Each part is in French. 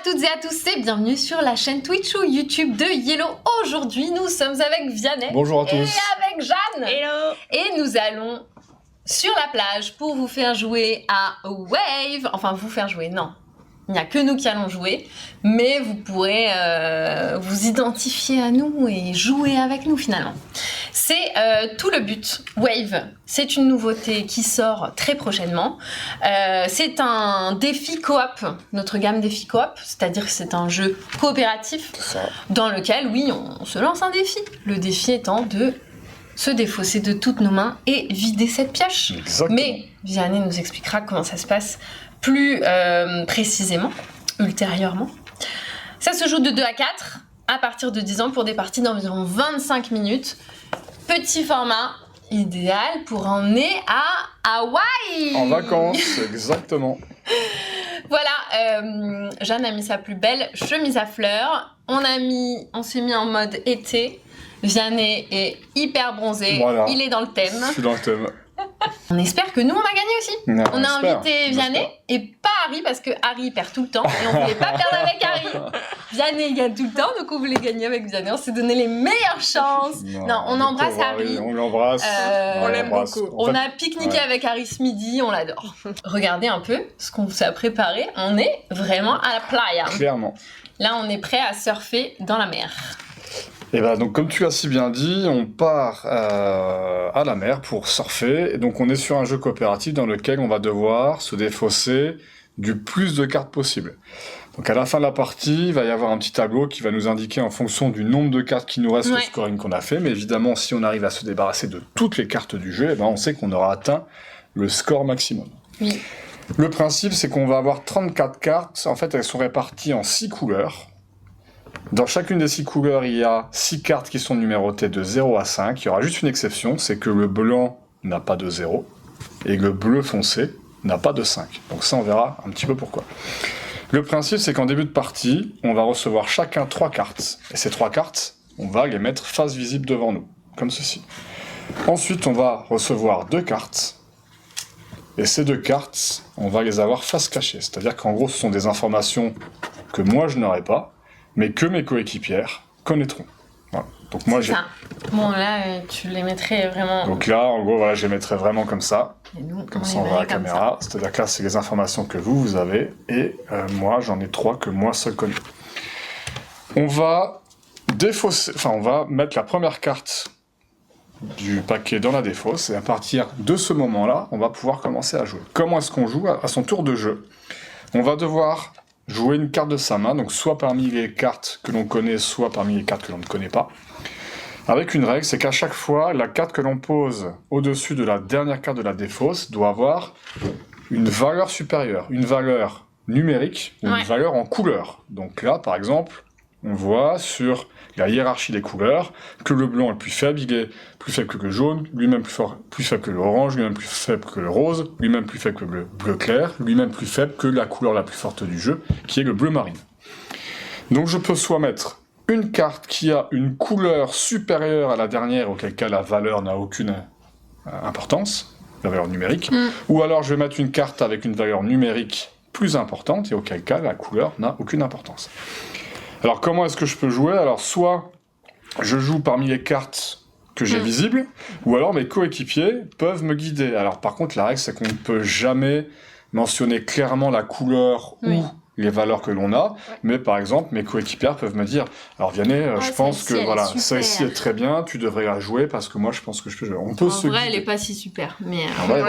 toutes et à tous et bienvenue sur la chaîne Twitch ou YouTube de Yellow. Aujourd'hui, nous sommes avec Vianney. Bonjour à tous. Et avec Jeanne. Hello. Et nous allons sur la plage pour vous faire jouer à Wave. Enfin, vous faire jouer, non. Il n'y a que nous qui allons jouer, mais vous pourrez vous identifier à nous et jouer avec nous finalement. C'est tout le but. Wave, c'est une nouveauté qui sort très prochainement. C'est un défi coop, notre gamme défi coop, c'est-à-dire que c'est un jeu coopératif dans lequel, oui, on se lance un défi. Le défi étant de se défausser de toutes nos mains et vider cette pioche. Exactement. Mais Vianney nous expliquera comment ça se passe plus précisément, ultérieurement. Ça se joue de 2 à 4, à partir de 10 ans, pour des parties d'environ 25 minutes. Petit format, idéal pour emmener à Hawaï. En vacances, exactement. Voilà, Jeanne a mis sa plus belle chemise à fleurs. On s'est mis en mode été. Vianney est hyper bronzé, voilà. Il est dans le thème. Je suis dans le thème. On espère que nous, on a gagné aussi. Non, on a invité Vianney et pas Harry, parce que Harry perd tout le temps et on voulait pas perdre avec Harry. Vianney gagne tout le temps, donc on voulait gagner avec Vianney. On s'est donné les meilleures chances. Non, on embrasse Harry. On l'embrasse. On l'aime beaucoup. On a pique-niqué ouais. avec Harry ce midi, on l'adore. Regardez un peu ce qu'on s'est préparé. On est vraiment à la playa. Clairement. Là, on est prêt à surfer dans la mer. Et bah donc comme tu as si bien dit, on part à la mer pour surfer. Et donc on est sur un jeu coopératif dans lequel on va devoir se défausser du plus de cartes possible. Donc à la fin de la partie, il va y avoir un petit tableau qui va nous indiquer en fonction du nombre de cartes qui nous reste, le scoring qu'on a fait. Mais évidemment, si on arrive à se débarrasser de toutes les cartes du jeu, et ben on sait qu'on aura atteint le score maximum. Oui. Le principe, c'est qu'on va avoir 34 cartes. En fait, elles sont réparties en 6 couleurs. Dans chacune des 6 couleurs, il y a 6 cartes qui sont numérotées de 0 à 5. Il y aura juste une exception, c'est que le blanc n'a pas de 0 et le bleu foncé n'a pas de 5. Donc ça, on verra un petit peu pourquoi. Le principe, c'est qu'en début de partie, on va recevoir chacun 3 cartes. Et ces 3 cartes, on va les mettre face visible devant nous, comme ceci. Ensuite, on va recevoir 2 cartes. Et ces 2 cartes, on va les avoir face cachée. C'est-à-dire qu'en gros, ce sont des informations que moi, je n'aurai pas, mais que mes coéquipières connaîtront. Voilà. Donc moi, j'ai... Bon, là, tu les mettrais vraiment... Donc là, en gros, voilà, je les mettrais vraiment comme ça. Et nous, comme ça, on verra la caméra. C'est-à-dire que là, c'est les informations que vous avez. Et moi, j'en ai 3 que moi seul connais. On va défausser... Enfin, on va mettre la première carte du paquet dans la défausse. Et à partir de ce moment-là, on va pouvoir commencer à jouer. Comment est-ce qu'on joue à son tour de jeu? On va devoir jouer une carte de sa main, donc soit parmi les cartes que l'on connaît, soit parmi les cartes que l'on ne connaît pas. Avec une règle, c'est qu'à chaque fois, la carte que l'on pose au-dessus de la dernière carte de la défausse doit avoir une valeur supérieure, une valeur numérique ou une valeur en couleur. Donc là, par exemple, on voit sur la hiérarchie des couleurs que le blanc est le plus faible, il est plus faible que le jaune, lui-même plus faible que l'orange, lui-même plus faible que le rose, lui-même plus faible que le bleu clair, lui-même plus faible que la couleur la plus forte du jeu, qui est le bleu marine. Donc je peux soit mettre une carte qui a une couleur supérieure à la dernière, auquel cas la valeur n'a aucune importance, la valeur numérique, ou alors je vais mettre une carte avec une valeur numérique plus importante, et auquel cas la couleur n'a aucune importance. Alors comment est-ce que je peux jouer? Alors soit je joue parmi les cartes que j'ai visibles, ou alors mes coéquipiers peuvent me guider. Alors par contre la règle c'est qu'on ne peut jamais mentionner clairement la couleur ou les valeurs que l'on a, mais par exemple mes coéquipières peuvent me dire alors Vianney, je pense que voilà, ça ici est très bien, tu devrais la jouer parce que moi je pense que je peux jouer. On peut se vrai, guider. Elle est pas si super, mais en vrai,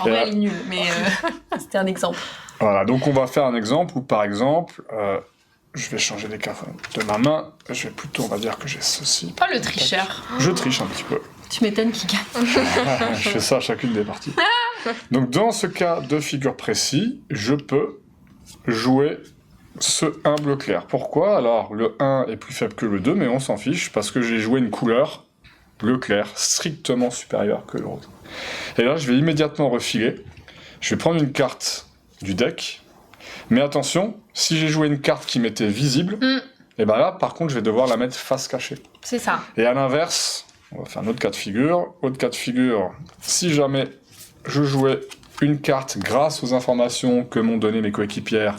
elle est nulle, mais c'était un exemple. Voilà, donc on va faire un exemple où par exemple je vais changer les cartes de ma main. Je vais plutôt, on va dire que j'ai ceci. Oh, le tricheur. Je triche un petit peu. Tu m'étonnes qu'il gagne. Je fais ça à chacune des parties. Donc dans ce cas de figure précis, je peux jouer ce 1 bleu clair. Pourquoi? Alors le 1 est plus faible que le 2, mais on s'en fiche parce que j'ai joué une couleur bleu clair strictement supérieure que le rose. Et là, je vais immédiatement refiler. Je vais prendre une carte du deck. Mais attention, si j'ai joué une carte qui m'était visible, et ben là, par contre, je vais devoir la mettre face cachée. C'est ça. Et à l'inverse, on va faire un autre cas de figure. Autre cas de figure, si jamais je jouais une carte grâce aux informations que m'ont donné mes coéquipières.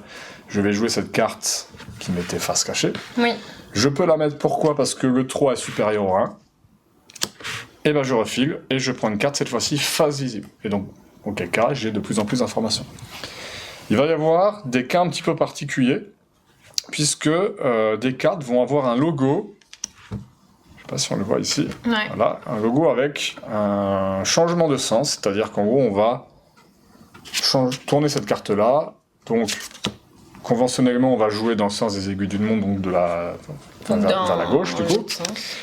Je vais jouer cette carte qui m'était face cachée. Oui. Je peux la mettre, pourquoi? Parce que le 3 est supérieur au 1. Et ben je refile et je prends une carte cette fois-ci face visible. Et donc, auquel cas, j'ai de plus en plus d'informations. Il va y avoir des cas un petit peu particuliers, puisque des cartes vont avoir un logo. Je sais pas si on le voit ici. Ouais. Voilà, un logo avec un changement de sens, c'est-à-dire qu'en gros, on va tourner cette carte-là. Donc, conventionnellement, on va jouer dans le sens des aiguilles d'une montre, donc vers la gauche, du coup.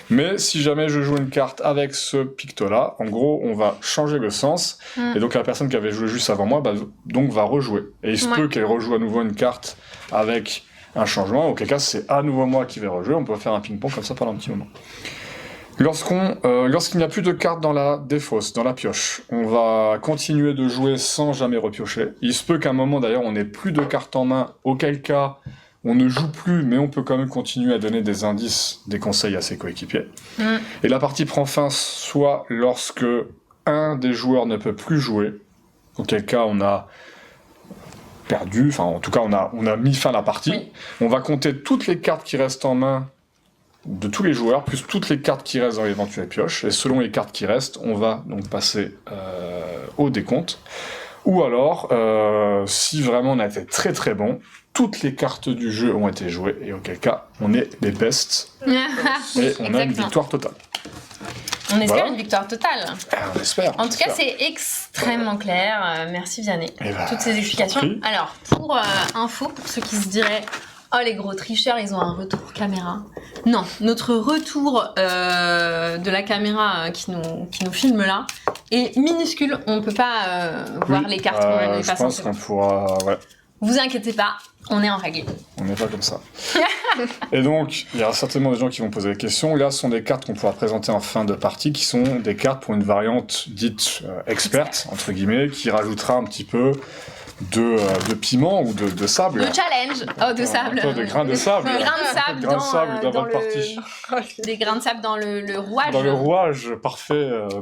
Mais si jamais je joue une carte avec ce picto-là, en gros, on va changer le sens. Et donc, la personne qui avait joué juste avant moi, donc va rejouer. Et il se peut qu'elle rejoue à nouveau une carte avec un changement, auquel cas, c'est à nouveau moi qui vais rejouer. On peut faire un ping-pong comme ça pendant un petit moment. Lorsqu'il n'y a plus de cartes dans la défausse, dans la pioche, on va continuer de jouer sans jamais repiocher. Il se peut qu'à un moment d'ailleurs on n'ait plus de cartes en main, auquel cas on ne joue plus, mais on peut quand même continuer à donner des indices, des conseils à ses coéquipiers. Et la partie prend fin soit lorsque un des joueurs ne peut plus jouer, auquel cas on a perdu, enfin en tout cas on a mis fin à la partie. Oui. On va compter toutes les cartes qui restent en main de tous les joueurs, plus toutes les cartes qui restent dans l'éventuelle pioche, et selon les cartes qui restent, on va donc passer au décompte. Ou alors, si vraiment on a été très très bon, toutes les cartes du jeu ont été jouées, et auquel cas, on est les best, et on a une victoire totale. On espère Voilà. une victoire totale. On espère. En tout cas, c'est extrêmement clair. Merci Vianney. Toutes ces explications. je t'en prie. Alors, pour info, pour ceux qui se diraient oh, les gros tricheurs, ils ont un retour caméra. Non, notre retour de la caméra qui nous filme là est minuscule. On ne peut pas voir les cartes qu'on a je pense qu'on pourra... Ouais, Vous inquiétez pas, on est en règle. on n'est pas comme ça. Et donc, il y aura certainement des gens qui vont poser des questions. Là, ce sont des cartes qu'on pourra présenter en fin de partie, qui sont des cartes pour une variante dite experte, entre guillemets, qui rajoutera un petit peu de piment ou de sable. De challenge. Oh, de sable. De grains de sable. De grains de sable Des grains de sable dans dans votre partie. Des grains de sable dans le rouage. Dans le rouage parfait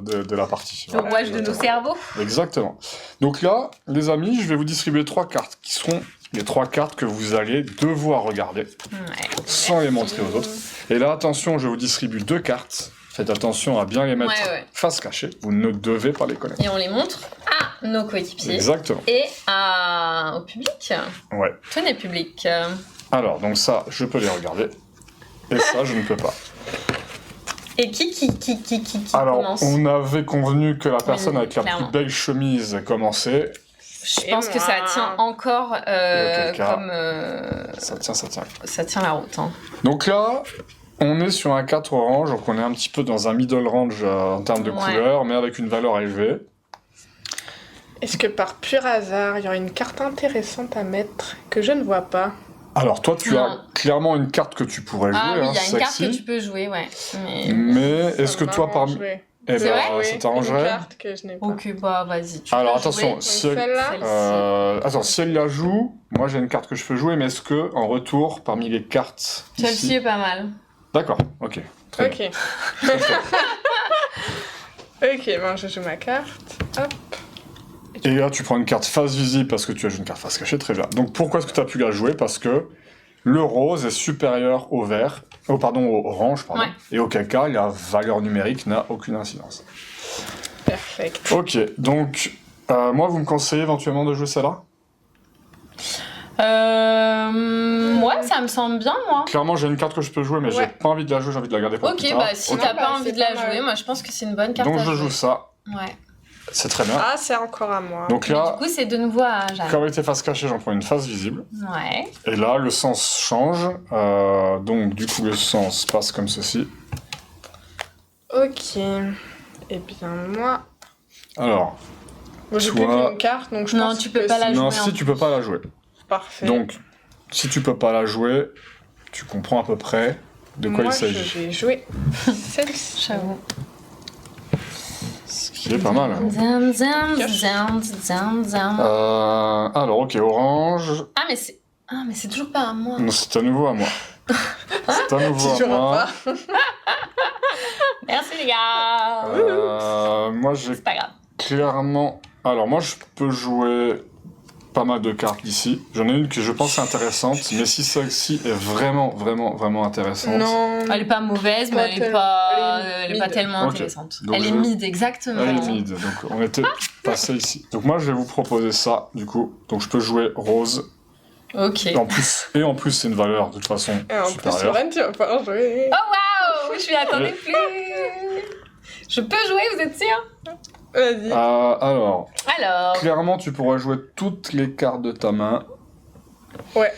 de la partie. Le rouage de nos cerveaux. Exactement. Donc là, les amis, je vais vous distribuer 3 cartes qui seront les 3 cartes que vous allez devoir regarder sans les montrer aux autres. Et là, attention, je vous distribue 2 cartes. Faites attention à bien les mettre face cachée. Vous ne devez pas les connaître. Et on les montre à nos coéquipiers. Exactement. Et au public. Ouais. Tenez, public. Alors, donc ça, je peux les regarder. Et ça, je ne peux pas. Et qui Alors, commence? on avait convenu que la personne avec la clairement. plus belle chemise commençait. Je pense que ça tient encore comme... Ça tient. ça tient la route. Hein. Donc là, on est sur un 4 orange, donc on est un petit peu dans un middle range en termes de couleurs, mais avec une valeur élevée. Est-ce que par pur hasard, il y aurait une carte intéressante à mettre que je ne vois pas? Alors toi, tu as clairement une carte que tu pourrais jouer, Ah oui, il y a hein, une carte sexy. que tu peux jouer, ouais. Mais est-ce que toi, parmi... Eh C'est ben, vrai ça Une t'arrangerait? carte que je n'ai pas. Ok, bah vas-y. Tu Alors peux attention, jouer. si elle... Celle-là si elle la joue, moi j'ai une carte que je peux jouer, mais est-ce que en retour, parmi les cartes Celle-ci ici... est pas mal. D'accord, ok. Très bien. Ok. Ok, bon, je joue ma carte. Hop. Et là, tu prends une carte face visible parce que tu as joué une carte face cachée, très bien. Donc pourquoi est-ce que tu as pu la jouer? Parce que le rose est supérieur au vert, au orange, pardon, et auquel cas, la valeur numérique n'a aucune incidence. Perfect. Ok, donc moi, vous me conseillez éventuellement de jouer celle-là? Ouais, ça me semble bien, moi. Clairement, j'ai une carte que je peux jouer, mais j'ai pas envie de la jouer, j'ai envie de la garder pour Ok, plus tard. bah si Ok. t'as pas bah, envie c'est de la pas mal. jouer, moi je pense que c'est une bonne carte Donc à je jouer. joue ça, Ouais. c'est très bien. Ah, c'est encore à moi. Donc Mais là, du coup, c'est de nouveau à Jeanne. comme elle était face cachée, j'en prends une face visible. Ouais. Et là, le sens change. Donc du coup, le sens passe comme ceci. Ok. Eh bien, moi... Alors, Bon, j'ai Toi- plus qu'une carte, donc je Non, pense tu peux que pas la c'est non, jouer, si hein. tu peux pas la jouer. parfait. Donc, si tu peux pas la jouer, tu comprends à peu près de quoi moi, il s'agit. je vais jouer celle-ci. J'avoue. Ce qui est pas mal. Zam, zam, zam, zam, zam. Alors, ok, orange. Ah, mais c'est toujours pas à moi. Non, c'est à nouveau à moi. C'est à nouveau à Toujours moi. pas. Merci les gars. Moi, j'ai C'est pas grave. clairement Alors, moi, je peux jouer pas mal de cartes d'ici. J'en ai une que je pense intéressante, mais si celle-ci est vraiment, vraiment, vraiment intéressante... Non. Elle est pas mauvaise, mais Pas elle est tellement- pas, elle est elle est pas mid. tellement Ok. intéressante. Donc Elle est je- mid, exactement. Elle est mid, donc on était passé ici. Donc moi, je vais vous proposer ça, du coup. Donc je peux jouer rose. Ok. En plus, c'est une valeur, de toute façon, Et en plus, supérieure. Soren, tu vas pas jouer. Oh, je m'y attendais plus. Je peux jouer, vous êtes sûr? Vas-y. Alors, Alors, clairement, tu pourrais jouer toutes les cartes de ta main. Ouais.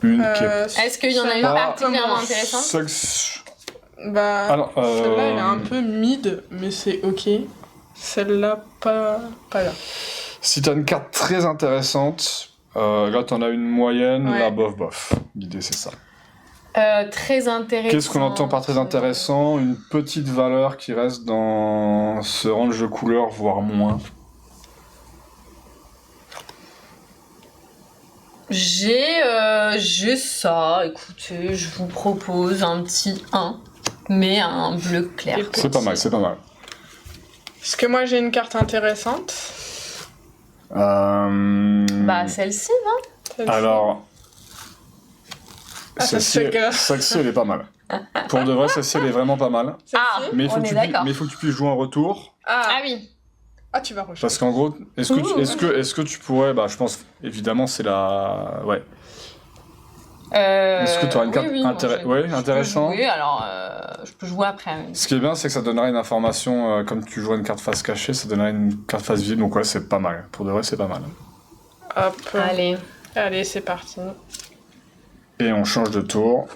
Une qui est est-ce qu'il y en a une pas- particulièrement intéressante? Bah, Alors, celle-là, elle est un peu mid, mais c'est ok. Celle-là, pas là. Si t'as une carte très intéressante, là t'en as une moyenne, Ouais. là bof. L'idée c'est ça. Très intéressant. Qu'est-ce qu'on entend par très intéressant? Une petite valeur qui reste dans ce range de couleurs, voire moins. J'ai ça, écoutez, je vous propose un petit 1, mais un bleu clair. Et C'est pas mal, c'est pas mal. Est-ce que moi, j'ai une carte intéressante? Bah, celle-ci, non? Celle-ci. Alors, Ah, ça celle-ci, se fait que- celle-ci, elle est pas mal. Pour de vrai, celle-ci, elle est vraiment pas mal. Celle-ci Ah. Mais il faut, On que est tu puisses, d'accord. mais il faut que tu puisses jouer en retour. Ah oui. Ah, tu vas rejeter. Parce qu'en gros, est-ce que tu pourrais... Bah, je pense, évidemment, c'est la... Ouais. Est-ce que tu auras une carte intéressante? Oui, alors je peux jouer après. Oui. Ce qui est bien, c'est que ça donnera une information, comme tu joues une carte face cachée, ça donnera une carte face visible, donc ouais, c'est pas mal. Pour de vrai, c'est pas mal. Hop. Allez. Allez, c'est parti. Et on change de tour,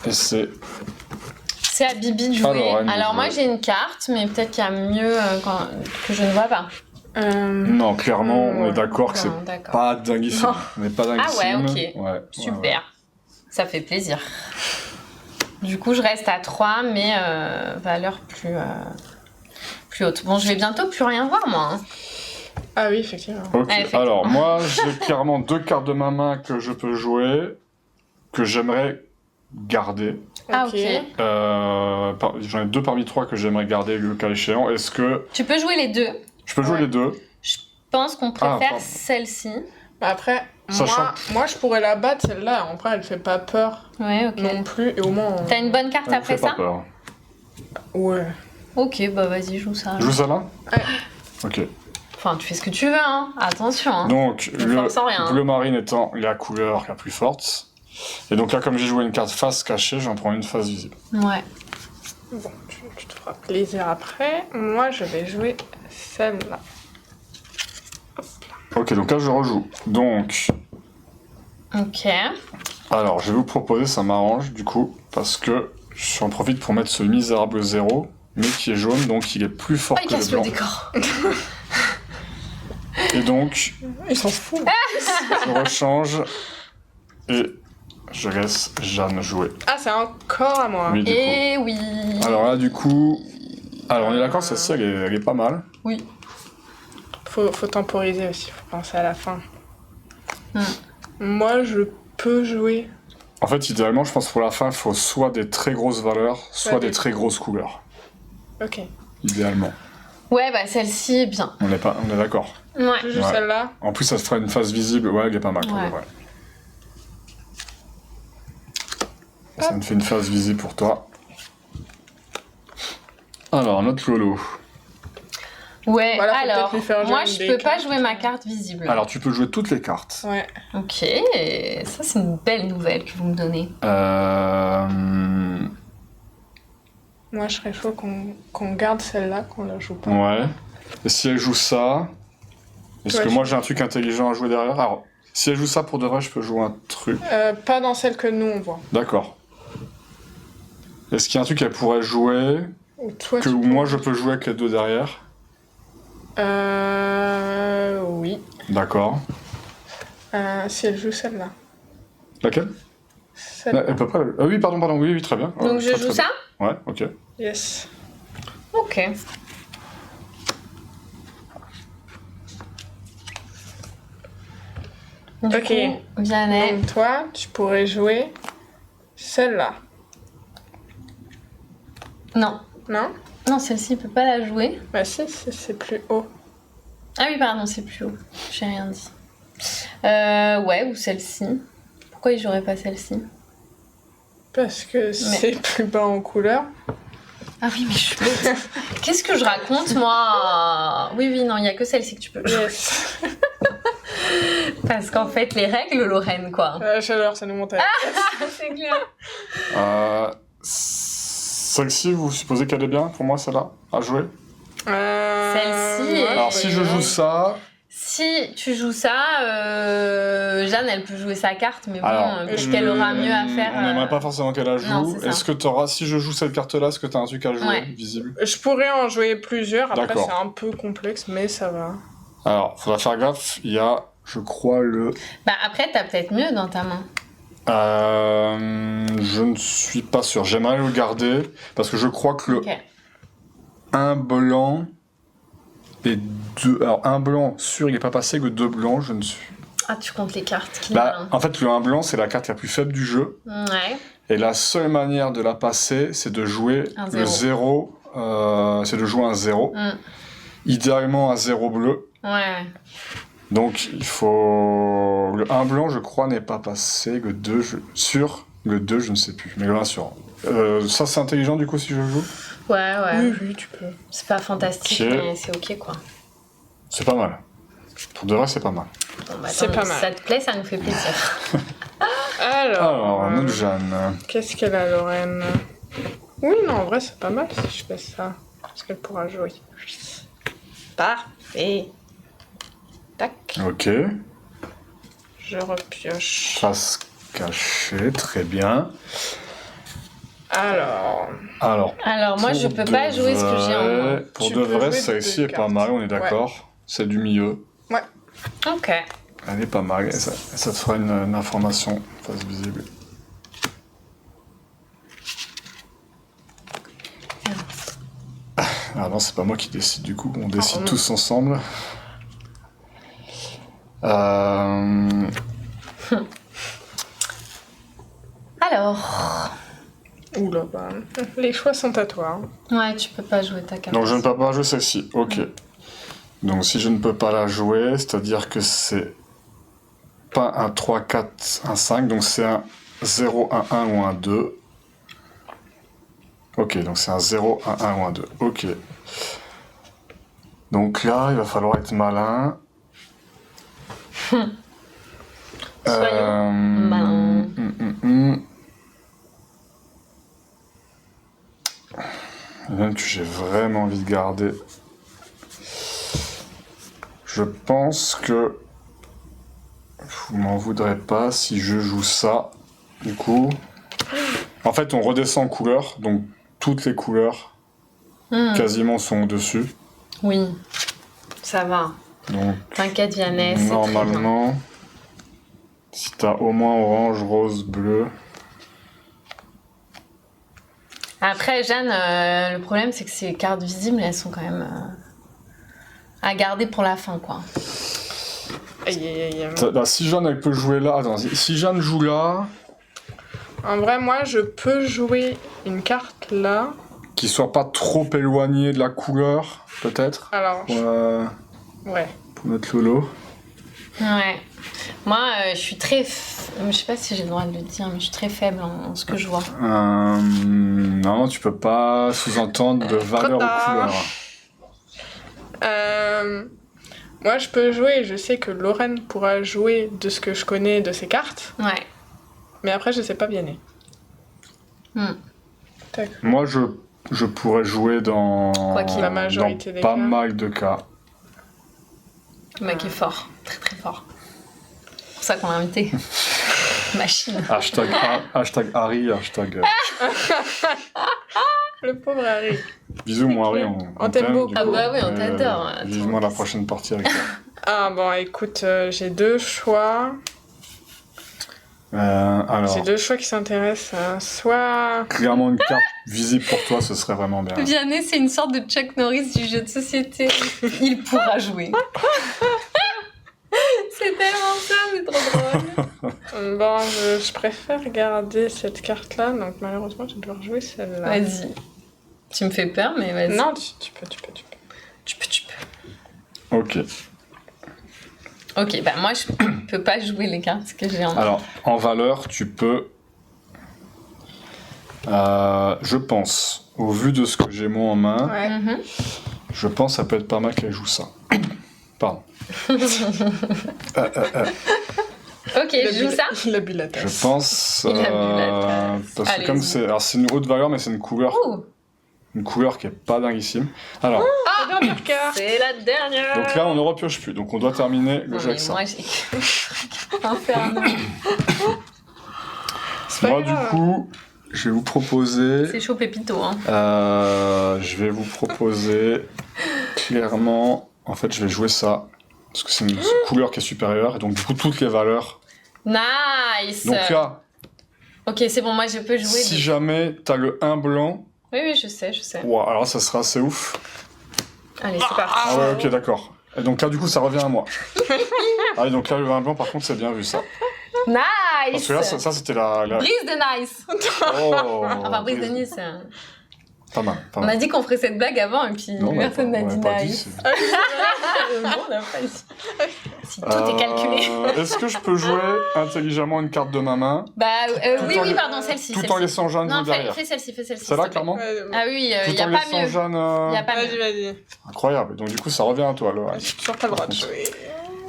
et c'est... C'est à Bibi de jouer. Alors, Anne de Alors moi jouer. j'ai une carte, mais peut-être qu'il y a mieux que je ne vois pas. Non, clairement, on est Ouais. d'accord que c'est Non, d'accord. pas dinguissime. Non. On n'est pas dinguissime. Ah ouais, ok. Ouais, Super. ouais. Ça fait plaisir. Du coup, je reste à 3, mais valeur plus haute. Bon, je vais bientôt plus rien voir, moi. Hein. Ah oui, effectivement. Ok, Ouais, effectivement. alors moi, j'ai clairement 2 cartes de ma main que je peux jouer, que j'aimerais garder. Ah, ok. J'en ai 2 parmi 3 que j'aimerais garder le cas échéant. Est-ce que Tu peux jouer les deux. je peux jouer Ouais. les deux? Je pense qu'on préfère pardon. celle-ci. Bah après, Sachant- moi, je pourrais la battre, celle-là. Après, elle fait pas peur Ouais, ok. non plus. Et au moins... T'as une bonne carte Elle me après fait pas ça? peur. Ouais. Ok, bah vas-y, joue ça. Je joue ça là? Ouais. Ok. Enfin, tu fais ce que tu veux, hein. Attention, hein. Donc, Ne force en rien, hein. bleu marine étant la couleur la plus forte. Et donc là, comme j'ai joué une carte face cachée, j'en prends une face visible. Ouais. Bon, tu te feras plaisir après. Moi, je vais jouer celle-là. Ok, donc là, je rejoue. Donc, Ok. alors, je vais vous proposer, ça m'arrange, du coup, parce que j'en profite pour mettre ce misérable 0, mais qui est jaune, donc il est plus fort Oh, il que le casse le blanc. décor. Et donc, Ils s'en foutent. je rechange, et je laisse Jeanne jouer. Ah, c'est encore à moi. Oui, du coup. Et oui. Alors là, du coup... Alors, on est d'accord, celle-ci, elle est pas mal. Oui. Faut temporiser aussi, faut penser à la fin. Hmm. Moi, je peux jouer. En fait, idéalement, je pense que pour la fin, il faut soit des très grosses valeurs, soit Ouais, des des- très grosses couleurs. Ok. Idéalement. Ouais, bah celle-ci est bien. On est d'accord. Ouais. Je joue Ouais. celle-là. En plus, ça se fera une face visible. Ouais, elle est pas mal. Ouais. Ouais. Ça me fait une face visible pour toi. Alors, notre Lolo. Ouais, Voilà, faut alors, peut-être lui faire jouer moi une je des peux pas cartes. jouer ma carte visible. Alors, tu peux jouer toutes les cartes. Ouais. Ok, ça c'est une belle nouvelle que vous me donnez. Moi, je serais chaud qu'on garde celle-là, qu'on la joue pas. Ouais. Et si elle joue ça... Est-ce Ouais, que je- moi, j'ai un truc intelligent à jouer derrière? Alors, si elle joue ça, pour de vrai, je peux jouer un truc. Pas dans celle que nous, on voit. D'accord. Est-ce qu'il y a un truc qu'elle pourrait jouer, Ou toi, que tu moi, je peux jouer avec les deux derrière? Oui. D'accord. Si elle joue celle-là. Laquelle? Celle-là. Elle peut pas... Ah oui, pardon, oui, très bien. Donc je Très, joue très ça? bien. Ouais, ok. Yes. Ok. Du Ok. coup, Vianney. Donc toi, tu pourrais jouer celle-là. Non. Non? Non, celle-ci, il peut pas la jouer. Bah si, c'est plus haut. Ah oui, pardon, c'est plus haut. J'ai rien dit. Ouais, ou celle-ci. Pourquoi il jouerait pas celle-ci? Parce que c'est plus bas en couleur. Ah oui, mais je suis bête. Qu'est-ce que je raconte, moi? Oui, non, il n'y a que celle-ci que tu peux jouer. Yes. Parce qu'en fait, les règles, Lorraine, quoi. La chaleur, ça nous monte à la tête. C'est clair. Celle-ci, vous supposez qu'elle est bien pour moi, celle-là, à jouer? Celle-ci, Alors, si je joue ça... Si tu joues ça, Jeanne, elle peut jouer sa carte, mais bon, Alors, peut-être qu'elle aura mieux à faire. On n'aimerait pas forcément qu'elle la joue. Non, c'est ça. Est-ce que t'auras, si je joue cette carte-là, est-ce que t'as un truc à jouer, Ouais. visible? Je pourrais en jouer plusieurs, après D'accord. c'est un peu complexe, mais ça va. Alors, faudra faire gaffe, il y a, je crois, le... Bah après, t'as peut-être mieux dans ta main. Je ne suis pas sûr. J'aimerais le garder, parce que je crois que le Ok. 1 blanc et 2... Alors, un blanc, sûr, il n'est pas passé, que 2 blancs, je ne suis... Ah, tu comptes les cartes qu'il Bah, a. en fait, le 1 blanc, c'est la carte la plus faible du jeu. Ouais. Et la seule manière de la passer, c'est de jouer Un le 0. C'est de jouer un 0. Mm. Idéalement un 0 bleu. Ouais. Donc il faut... Le 1 blanc, je crois, n'est pas passé. Le 2, sûr. Le 2, je ne sais plus. Mais le 1 sûr. Ça, c'est intelligent, du coup, si je joue? Ouais. Oui, tu peux. C'est pas fantastique, Ok. mais c'est ok, quoi. C'est pas mal. Pour de vrai, c'est pas mal. Bon, bah, C'est attends, pas si mal. ça te plaît, ça nous fait plaisir. Alors, Alors, notre Jeanne. qu'est-ce qu'elle a, Lorraine? Oui, non, en vrai, c'est pas mal si je fais ça. Parce qu'elle pourra jouer. Parfait. Tac, Ok. je repioche. Face cachée, très bien. Alors, Alors, moi, pour je peux de pas jouer ce que j'ai en main. vrai- Pour Tu de peux vrai, jouer celle-ci deux est pas cartes. mal, on est d'accord. C'est du milieu. Ok. Elle est pas mal, et ça te fera une information face visible. Ah non, c'est pas moi qui décide du coup, on décide non. tous ensemble. Euh, Alors. oula, bah, les choix sont à toi. hein. Ouais, tu peux pas jouer ta carte. Donc je ne peux pas jouer celle-ci, ok. Donc si je ne peux pas la jouer, c'est-à-dire que c'est pas un 3, 4, un 5, donc c'est un 0, un 1 ou un 2. Ok, donc c'est un 0, un 1 ou un 2. Ok. Donc là, il va falloir être malin. Soyons malins. Même que j'ai vraiment envie de garder. Je pense que vous m'en voudrez pas si je joue ça. Du coup, en fait, on redescend en couleur, donc toutes les couleurs quasiment sont au-dessus. Oui. Ça va. Donc T'inquiète, Vianney, c'est très bien. normalement, si t'as au moins orange, rose, bleu. Après, Jeanne, le problème, c'est que ces cartes visibles, elles sont quand même à garder pour la fin, quoi. Aïe, aïe, aïe. Bah, si Jeanne elle peut jouer là, attends, si Jeanne joue là, En vrai, moi, je peux jouer une carte là. qu'il soit pas trop éloigné de la couleur, peut-être, Alors, ouais. pour notre Lolo. Ouais. Moi, je suis très... Je sais pas si j'ai le droit de le dire, mais je suis très faible en ce que je vois. Non, tu peux pas sous-entendre de valeur tard. aux couleurs. Moi, je peux jouer, je sais que Lorraine pourra jouer de ce que je connais de ses cartes, Ouais. mais après, je sais pas Vianney. Tac. Moi, je pourrais jouer dans, Quoi qu'il- La majorité dans des pas cas. mal de cas. Le mec est fort. Très, très fort. C'est pour ça qu'on l'a invité. Machine. Hashtag Harry, hashtag... Le pauvre Harry. Bisous, mon Harry. On t'aime beaucoup. du Ah coup. bah oui, on t'adore. Attends. Vivement la prochaine partie avec toi. Ah bon, écoute, j'ai deux choix. Alors, J'ai deux choix qui s'intéressent. Soit... clairement, une carte visible pour toi, ce serait vraiment bien. Vianney, c'est une sorte de Chuck Norris du jeu de société. Il pourra jouer. C'est tellement ça, c'est trop drôle. Bon, je préfère garder cette carte-là, donc malheureusement, je vais devoir jouer celle-là. Vas-y. Tu me fais peur, mais vas-y. Non, tu peux. Tu peux. Ok. Ok, bah moi, je peux pas jouer les cartes que j'ai en main. Alors, en valeur, tu peux... je pense, au vu de ce que j'ai moi en main, Ouais. Mhm. je pense que ça peut être pas mal qu'elle joue ça. Pardon. Ok, je joue ça. Il a bu la tasse. Je pense... Il a bu la tasse. parce que Allez-y. comme c'est... Alors, c'est une haute valeur, mais c'est une couleur qui est pas dinguissime. Alors, La dernière carte. C'est la dernière. donc là, on ne repioche plus. Donc, on doit terminer le Non, jeu mais avec ça. moi, j'ai... Inferno. C'est pas Moi, du grave. coup, je vais vous proposer... C'est chaud pépito, hein. Je vais vous proposer clairement, en fait je vais jouer ça, parce que c'est une couleur qui est supérieure, et donc du coup toutes les valeurs. Nice. Donc là, Ok, c'est bon, moi, je peux jouer. si jamais t'as le 1 blanc, Oui, oui, je sais. wow, alors ça sera assez ouf. Allez, c'est parti. Ah ouais, ok, d'accord. Et donc là du coup ça revient à moi. Ah et donc là le 1 blanc par contre c'est bien vu ça. Nice. Parce que là ça c'était la... Brise de Nice. Oh, Enfin, Brise de Nice. Pas mal, pas On mal. a dit qu'on ferait cette blague avant et puis Non, personne n'a dit pas Nice. c'est- Non, on n'a pas dit. Si tout est calculé. Est-ce que je peux jouer intelligemment une carte de ma main Bah Tout oui, en oui, les- pardon, celle-ci. tout en celle-ci. laissant Jeanne Non, jouer derrière? fais celle-ci, Ça s'il va te plaît. clairement? Ouais, Ah oui, il Tout n'y a en pas laissant mieux. Jeanne... Y a pas Vas-y, mieux. vas-y. Incroyable. Donc du coup, ça revient à toi, Laura. J'ai toujours pas le droit de jouer.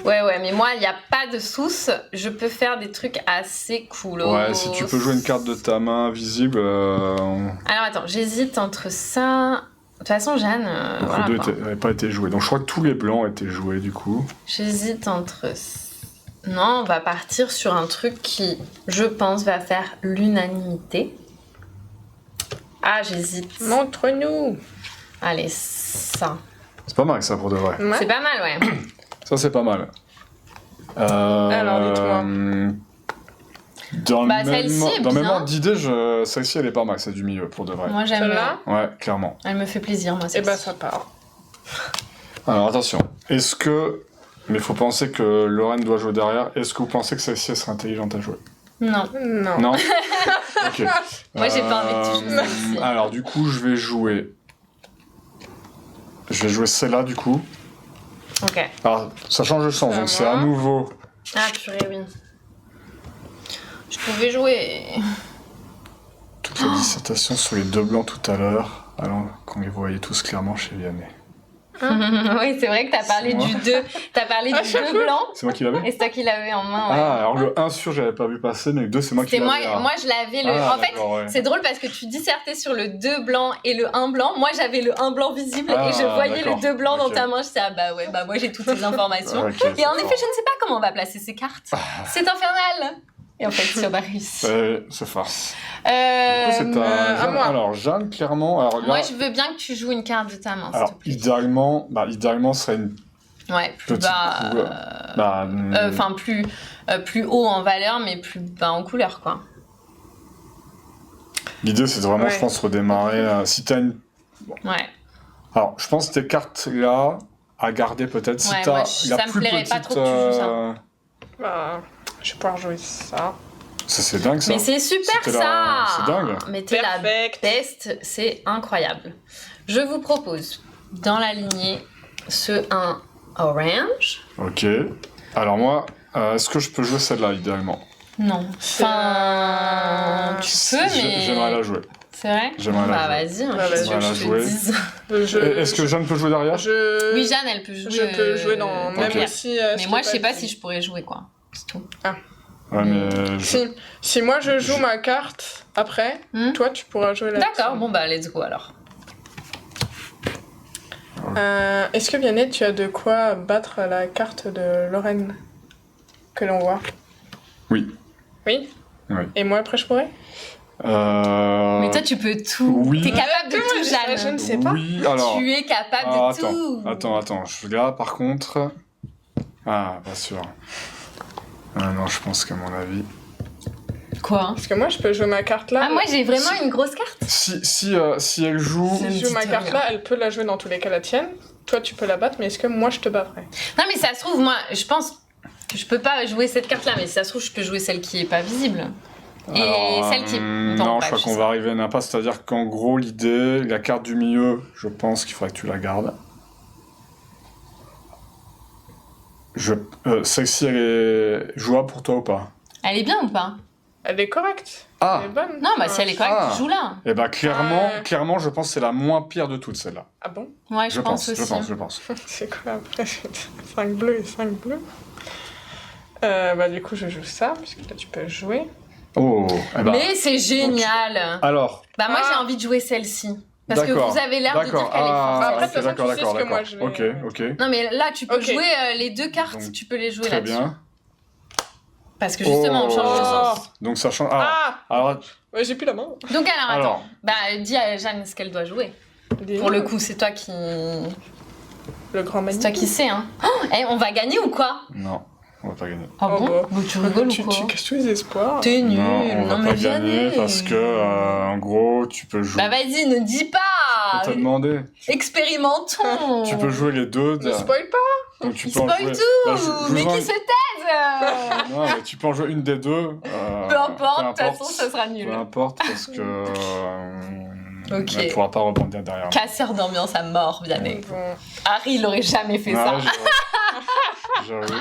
Ouais, mais moi, il n'y a pas de sous. Je peux faire des trucs assez cool. Ouais, si tu peux jouer une carte de ta main visible, Alors attends, j'hésite entre ça. De toute façon, Jeanne, donc voilà, les deux quoi. n'avaient pas été joués. Donc je crois que tous les blancs étaient joués du coup. J'hésite entre. Non, on va partir sur un truc qui, je pense, va faire l'unanimité. Ah, j'hésite. Montre-nous. Allez, ça. C'est pas mal ça pour de vrai. Ouais. C'est pas mal, ouais. Ça c'est pas mal. Alors, dites-moi. Dans Bah, le même, celle-ci est dans le même bien. ordre d'idée, celle-ci elle est pas mal, c'est du milieu pour de vrai. Moi, j'aime. Celle-là Ouais, clairement. Elle me fait plaisir, moi, Et celle-ci. bah ça part. Alors attention, est-ce que... Mais il faut penser que Lorraine doit jouer derrière. Est-ce que vous pensez que celle-ci elle serait intelligente à jouer? Non. Non. Non. Ok. Moi, j'ai pas envie que tu joues celle-ci. Alors du coup, je vais jouer celle-là du coup. Ok. Alors ça change de sens, À donc c'est moi. à nouveau. Ah, purée, oui. Je pouvais jouer. Toute la dissertation sur les deux blancs tout à l'heure, alors qu'on les voyait tous clairement chez Vianney. Oui, c'est vrai que t'as parlé C'est moi. du 2. T'as parlé du 2 blanc. C'est moi qui l'avais? Et c'est toi qui l'avais en main, ouais. Ah, alors le 1 sûr, j'avais pas vu passer, mais le 2, c'est moi qui C'est l'avais. moi, je l'avais le. Ah, En fait, d'accord, ouais. c'est drôle parce que tu dissertais sur le 2 blanc et le 1 blanc. Moi, j'avais le 1 blanc visible Ah, et je voyais d'accord. le 2 blanc dans Ok. ta main. Je disais, ah bah ouais, bah moi j'ai toutes ces informations. Ok, Et en d'accord. effet, je ne sais pas comment on va placer ces cartes. C'est infernal. Et en fait, on a réussi. C'est farce. Du coup, c'est à à Jeanne. moi. Alors, Jeanne, clairement. Alors, Moi, là, je veux bien que tu joues une carte de ta main, s'il alors te plaît. idéalement, ce serait une Ouais, plus petite bas. couleur. Bah, Enfin, plus haut en valeur, mais plus bas en couleur, quoi. l'idée, c'est de vraiment, Ouais. je pense, redémarrer. Si t'as une. Ouais. Alors, je pense que tes cartes là, à garder peut-être. Si Ouais, t'as moi, la ça me plus plairait petite. pas trop que tu joues ça. Bah, je vais pouvoir jouer ça. Ça, c'est dingue ça. Mais c'est super C'était ça. la- c'est dingue. Mais t'es la Perfect. best, c'est incroyable. Je vous propose, dans la lignée, ce 1 orange. Ok. Alors, moi, est-ce que je peux jouer celle-là, idéalement? Non. Enfin, tu peux, mais... J'aimerais la jouer. C'est vrai? J'aimerais la Bah jouer. vas-y, Bah, je vas-y, veux que j'aimerais je la jouer. te dise. Est-ce que Jeanne peut jouer derrière? Oui, Jeanne, elle peut jouer. Je peux jouer dans... Même Ok. si... Mais moi, je sais pas si je pourrais jouer, quoi. C'est tout. Ouais, mais. Si moi je joue ma carte après, Hmm. toi tu pourras jouer la D'accord, bon bah let's go alors. Est-ce que Vianney, tu as de quoi battre la carte de Lorraine que l'on voit? Oui. Oui? Oui. Et moi après je pourrais? Mais toi, tu peux tout. oui. T'es capable de Comment tout, je Jeanne. ne sais pas. Oui, alors. Tu es capable Ah, de tout. Attends. Là, par contre. Ah, pas sûr. Ah non, je pense qu'à mon avis. Quoi? Parce que moi je peux jouer ma carte là. Ah, moi, j'ai vraiment une grosse carte. Si elle joue. C'est- Si je joue ma carte là, elle peut la jouer dans tous les cas la tienne. Toi tu peux la battre, mais est-ce que moi je te battrai? Non, mais ça se trouve, moi, je pense que je peux pas jouer cette carte-là, mais si ça se trouve, je peux jouer celle qui est pas visible. Et Alors, celle qui est... non, je crois qu'on va arriver à une impasse. C'est-à-dire qu'en gros, l'idée, la carte du milieu, je pense qu'il faudrait que tu la gardes. Celle-ci, elle est jouable pour toi ou pas? Elle est bien ou pas? Elle est correcte. Ah. Elle est bonne. Non, bah si elle est correcte, Ah. joue-la. Eh ben clairement, je pense que c'est la moins pire de toutes, celle-là. Ah bon? Ouais, je pense aussi. Je pense. C'est quoi après? 5 bleus et 5 bleus. Bah du coup, je joue ça, puisque là, tu peux jouer. Oh, eh ben, Mais c'est génial. alors, Bah moi, Ah. j'ai envie de jouer celle-ci. Parce que D'accord. vous avez l'air de dire qu'elle est forte. Bah, après, ok, de toute façon, tu sais ce que moi, je vais- Ok. Non, mais là, tu peux Ok. jouer les deux cartes, Donc, tu peux les jouer Très là-dessus. bien. Parce que justement, on change de sens. Donc ça change. Ah! Alors, Ouais, j'ai plus la main. Donc alors, attends. Alors. Bah, dis à Jeanne ce qu'elle doit jouer. Pour le coup, c'est toi qui... Le grand C'est magnifique. toi qui sais, hein. Oh, on va gagner ou quoi? non, on va pas gagner. Ah Oh, bon? bah. Bah, tu rigoles ou quoi? Qu'est-ce que tu les espoirs? T'es nul. Non, on va mais pas gagner viens. parce que, en gros, tu peux jouer. Bah vas-y, ne dis pas. On t'a demandé. Expérimentons. Tu peux jouer les deux. Ne spoil pas! Donc tu Il peux en spoil jouer. tout. Bah, je Mais vous en- qui se taise. Non, mais tu peux en jouer une des deux. Peu importe, de toute façon, ça sera nul. Peu importe, parce que. Ok. Elle pourra pas rebondir derrière. Casseur d'ambiance à mort, Vianney. Bon. Harry, il aurait jamais fait ça. Ouais, j'avoue.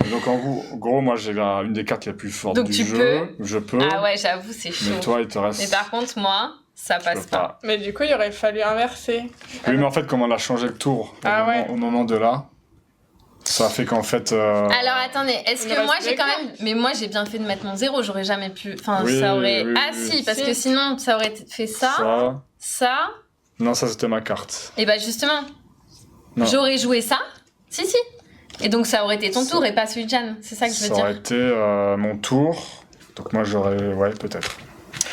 Et donc en gros, moi j'ai une des cartes les plus fortes Donc du tu jeu. Je peux. Ah ouais, j'avoue, c'est chaud. Mais toi, il te reste. Mais par contre, moi, ça tu peux passe pas. Mais du coup, il aurait fallu inverser. Oui, mais en fait, comme on a changé le tour Ah ouais. au moment de là, ça fait qu'en fait. Alors attendez, est-ce Il que reste moi des j'ai quand cartes. même. Mais moi j'ai bien fait de mettre mon 0, j'aurais jamais pu. Enfin, Oui, ça aurait. oui, Ah oui. si, parce Si. que sinon ça aurait fait ça. Non, ça c'était ma carte. Et bah justement, Non. j'aurais joué ça. Si. Et donc ça aurait été ton Ça- tour et pas celui de Jeanne. C'est ça que je veux Ça dire. aurait été mon tour. Donc moi j'aurais. Ouais, peut-être.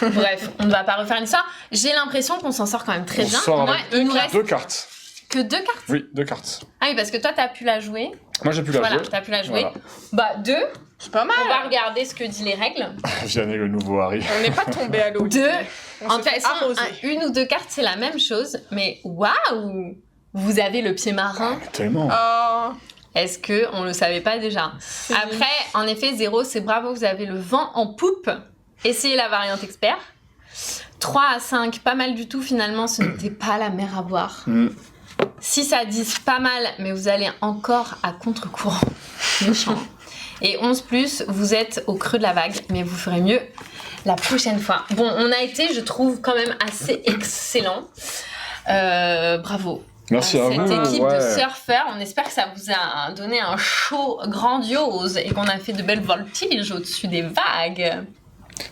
Bref, on ne va pas refaire l'histoire. J'ai l'impression qu'on s'en sort quand même très On bien. sort Moi, avec il nous reste Deux cartes. que 2 cartes. Oui, 2 cartes. Ah oui, parce que toi t'as pu la jouer. Moi j'ai pu la Voilà, jouer. t'as pu la jouer. Voilà. Bah 2. C'est pas mal! On va regarder ce que dit les règles. Vianney, le nouveau Harry. On n'est pas tombé à l'eau. 2. On En se fait, fait arroser. une ou deux cartes, c'est la même chose, mais waouh! Vous avez le pied marin. Tellement. Oh, Est-ce que on le savait pas déjà? Après, en effet, 0, c'est bravo, vous avez le vent en poupe. Essayez la variante expert. 3 à 5, pas mal du tout finalement, ce n'était pas la mer à boire. 6 à 10, pas mal, mais vous allez encore à contre-courant. Méchant. Et 11 plus, vous êtes au creux de la vague, mais vous ferez mieux la prochaine fois. Bon, on a été, je trouve, quand même assez excellent. Bravo. Merci à Cette vous. équipe ouais. de surfeurs, on espère que ça vous a donné un show grandiose et qu'on a fait de belles voltiges au-dessus des vagues.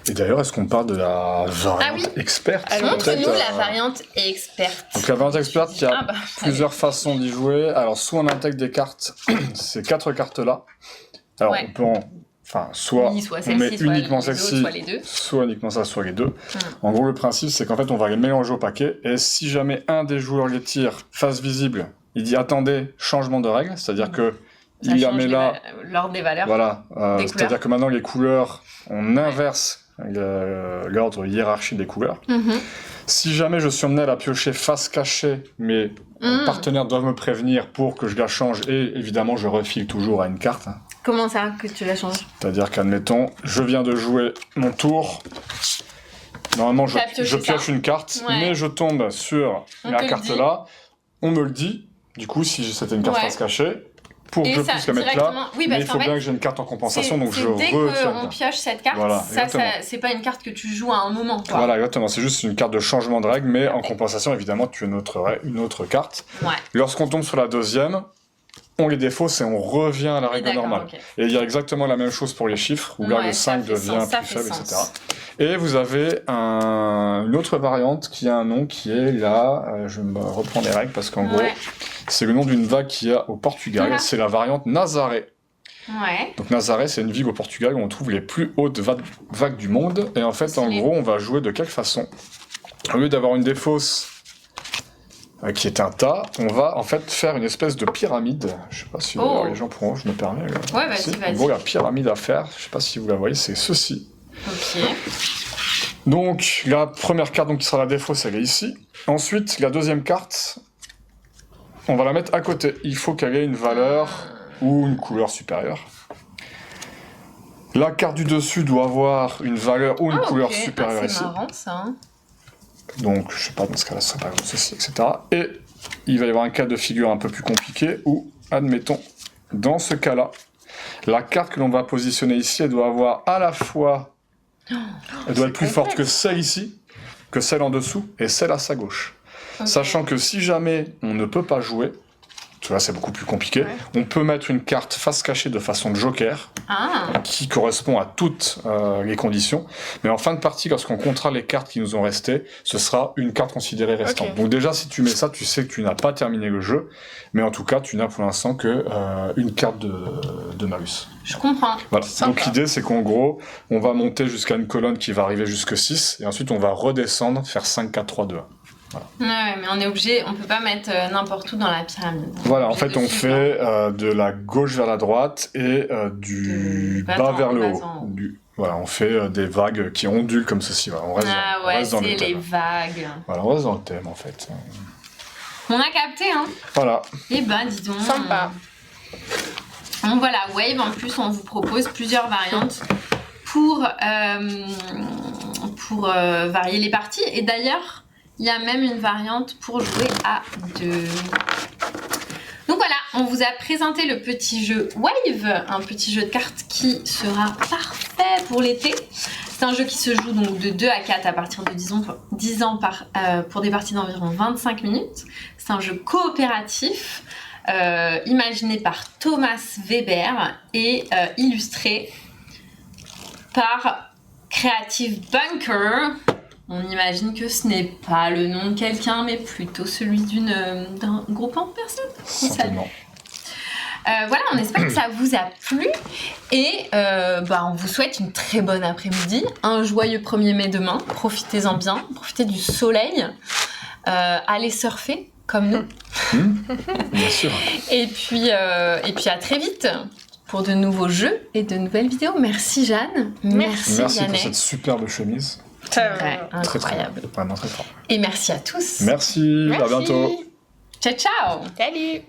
Et d'ailleurs, est-ce qu'on parle de la variante Ah oui. experte Alors, Montre-nous peut-être, la variante experte. Donc la variante experte, il y a Ah bah, plusieurs façons d'y jouer. Alors, soit on intègre des cartes, ces 4 cartes-là. Alors, Ouais. on peut en... Enfin, soit oui, soit on met celle-ci, soit uniquement les autres, celle-ci, soit les deux. soit uniquement ça, soit les deux. En gros, le principe, c'est qu'en fait, on va les mélanger au paquet. Et si jamais un des joueurs les tire face visible, il dit « Attendez, changement de règle », c'est-à-dire que Ça il la change met là... l'ordre des valeurs. Voilà, Des c'est-à-dire couleurs. que maintenant, les couleurs, on inverse l'ordre hiérarchique des couleurs. Mhm. Si jamais je suis emmené à la piocher face cachée, mes partenaires doivent me prévenir pour que je la change, et évidemment je refile toujours à une carte. Comment ça que tu la changes? C'est-à-dire qu'admettons, je viens de jouer mon tour, normalement T'as pioché je pioche ça. une carte, Ouais. mais je tombe sur On la te le carte dit. là, on me le dit, du coup si c'était une carte Ouais. face cachée, pour que Et je ça, puisse la mettre là, directement. Oui, mais parce il faut qu'en bien fait, que j'ai une carte en compensation, donc je dès retire. qu'on pioche cette carte, Voilà, ça, exactement. c'est pas une carte que tu joues à un moment. Quoi. Voilà, exactement. C'est juste une carte de changement de règle, mais en compensation, évidemment, tu as une autre carte. Ouais. Lorsqu'on tombe sur la deuxième, on les défausse et on revient à la Oui, règle d'accord, normale. ok. Et il y a exactement la même chose pour les chiffres, où là, Ouais, le ça 5 fait devient sens, ça plus fait faible, sens. etc. Et vous avez une autre variante qui a un nom qui est là, je me reprends les règles parce qu'en gros, Ouais. c'est le nom d'une vague qu'il y a au Portugal, Voilà. c'est la variante Nazaré. Ouais. Donc Nazaré, c'est une ville au Portugal où on trouve les plus hautes vagues du monde. Et en fait, en Stylé. gros, on va jouer de quelle façon? Au lieu d'avoir une défausse qui est un tas, on va en fait faire une espèce de pyramide. Je sais pas si Oh. les gens pourront, je me permets. Ouais, vas-y, Si. vas-y. En gros, la pyramide à faire, je sais pas si vous la voyez, c'est ceci. Ok. Donc, la première carte donc, qui sera la défausse, elle est ici. Ensuite, la deuxième carte, on va la mettre à côté. Il faut qu'elle ait une valeur ou une couleur supérieure. La carte du dessus doit avoir une valeur ou une Ah, couleur ok. supérieure Ah, ici. c'est marrant ça. Hein. Donc, je sais pas, dans ce cas-là, ce serait par exemple ceci, etc. Et il va y avoir un cas de figure un peu plus compliqué où, admettons, dans ce cas-là, la carte que l'on va positionner ici, elle doit avoir à la fois... Elle doit être plus forte que celle ici, que celle en dessous, et celle à sa gauche. Ok. Sachant que si jamais on ne peut pas jouer, tu vois, c'est beaucoup plus compliqué, on peut mettre une carte face cachée de façon joker, Ah, qui correspond à toutes les conditions. Mais en fin de partie, lorsqu'on comptera les cartes qui nous ont resté, ce sera une carte considérée restante. Ok. Donc déjà, si tu mets ça, tu sais que tu n'as pas terminé le jeu, mais en tout cas, tu n'as pour l'instant que une carte de malus. je comprends. Voilà. Sympa. Donc l'idée, c'est qu'en gros, on va monter jusqu'à une colonne qui va arriver jusque 6, et ensuite on va redescendre, faire 5, 4, 3, 2, 1. Ouais, mais on est obligé, on peut pas mettre n'importe où dans la pyramide. Voilà, en Obligé fait, de on suivre, fait de la gauche vers la droite et du De bas bas en- vers le bas haut. en haut. Voilà, on fait des vagues qui ondulent comme ceci. Voilà, on reste Ah on ouais, reste dans c'est le les thème. vagues. Voilà, on reste dans le thème, en fait. On a capté, hein. Voilà. Eh ben, dis donc. Sympa. Donc voilà, Wave, en plus, on vous propose plusieurs variantes pour varier les parties. Et d'ailleurs, il y a même une variante pour jouer à 2. Donc voilà, on vous a présenté le petit jeu Wave, un petit jeu de cartes qui sera parfait pour l'été. C'est un jeu qui se joue donc de 2 à 4 à partir de 10 ans pour des parties d'environ 25 minutes. C'est un jeu coopératif imaginé par Thomas Weber et illustré par Creative Bunker. On imagine que ce n'est pas le nom de quelqu'un, mais plutôt celui d'un groupement de personnes. Certainement. Voilà, on espère que ça vous a plu et on vous souhaite une très bonne après-midi, un joyeux 1er mai demain, profitez-en bien, profitez du soleil, allez surfer comme nous Bien sûr. et puis à très vite pour de nouveaux jeux et de nouvelles vidéos. Merci Jeanne, merci Merci pour Yannick. cette superbe chemise. C'est vrai, Très, très incroyable. bien. Vraiment très fort. Et merci à tous. Merci. À Merci. bientôt. Ciao ciao. Salut.